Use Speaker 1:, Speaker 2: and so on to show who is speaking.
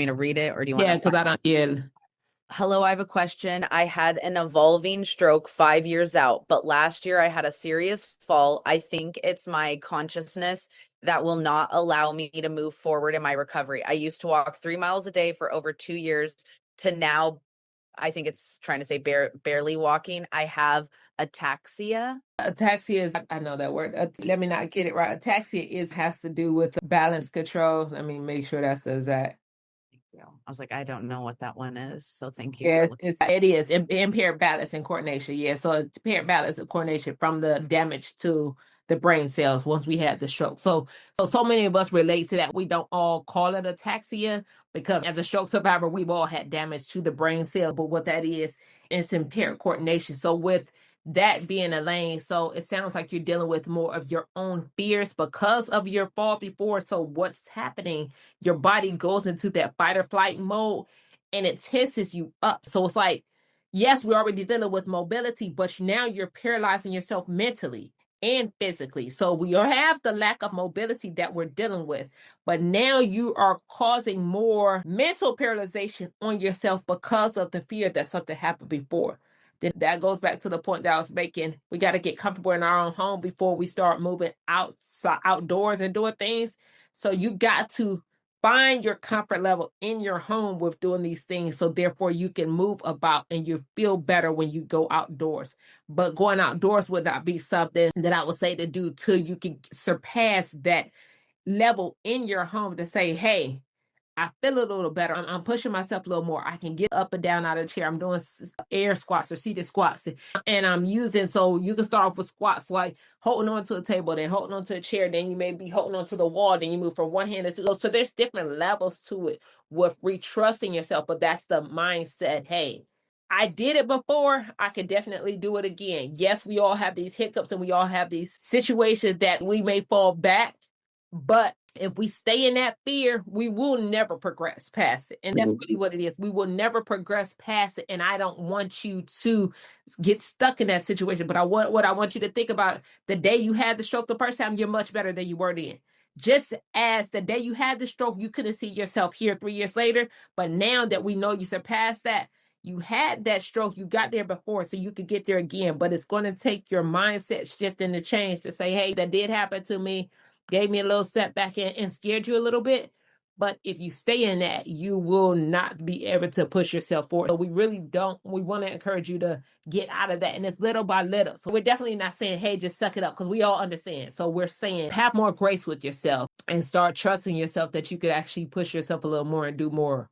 Speaker 1: me to read it or do you want
Speaker 2: Yeah,
Speaker 1: to
Speaker 2: because I don't, yeah.
Speaker 1: Hello, I have a question. I had an evolving stroke 5 years out, but last year I had a serious fall. I think it's my consciousness that will not allow me to move forward in my recovery. I used to walk 3 miles a day for over 2 years to now, I think it's trying to say barely walking. I have ataxia.
Speaker 2: Ataxia is, I know that word. Let me not get it right. Ataxia has to do with balance control. Let me make sure that's the exact.
Speaker 1: Thank you. I was like, I don't know what that one is. So thank you for
Speaker 2: Yes,
Speaker 1: looking.
Speaker 2: it is impaired balance and coordination. Yeah, so impaired balance and coordination from the damage to the brain cells once we had the stroke. So many of us relate to that. We don't all call it ataxia because as a stroke survivor, we've all had damage to the brain cells. But what that is, it's impaired coordination. So with that being a lane, so it sounds like you're dealing with more of your own fears because of your fall before. So what's happening? Your body goes into that fight or flight mode and it tenses you up. So it's like, yes, we're already dealing with mobility, but now you're paralyzing yourself mentally and physically. So we have the lack of mobility that we're dealing with, but now you are causing more mental paralyzation on yourself because of the fear that something happened before. Then that goes back to the point that I was making. We got to get comfortable in our own home before we start moving outside, outdoors and doing things. So you got to find your comfort level in your home with doing these things. So therefore you can move about and you feel better when you go outdoors. But going outdoors would not be something that I would say to do till you can surpass that level in your home to say, hey, I feel a little better. I'm pushing myself a little more. I can get up and down out of the chair. I'm doing air squats or seated squats. And I'm using, so you can start off with squats like holding on to a table, then holding on to a chair, then you may be holding on to the wall, then you move from one hand to the other. So there's different levels to it with retrusting yourself, but that's the mindset. Hey, I did it before. I can definitely do it again. Yes, we all have these hiccups and we all have these situations that we may fall back, but if we stay in that fear, we will never progress past it. And that's really what it is. We will never progress past it. And I don't want you to get stuck in that situation. But what I want you to think about, the day you had the stroke the first time, you're much better than you were then. Just as the day you had the stroke, you couldn't see yourself here 3 years later. But now that we know you surpassed that, you had that stroke, you got there before, so you could get there again. But it's going to take your mindset shifting to change to say, hey, that did happen to me, gave me a little setback and scared you a little bit. But if you stay in that, you will not be able to push yourself forward. So we want to encourage you to get out of that. And it's little by little. So we're definitely not saying, hey, just suck it up, because we all understand. So we're saying have more grace with yourself and start trusting yourself that you could actually push yourself a little more and do more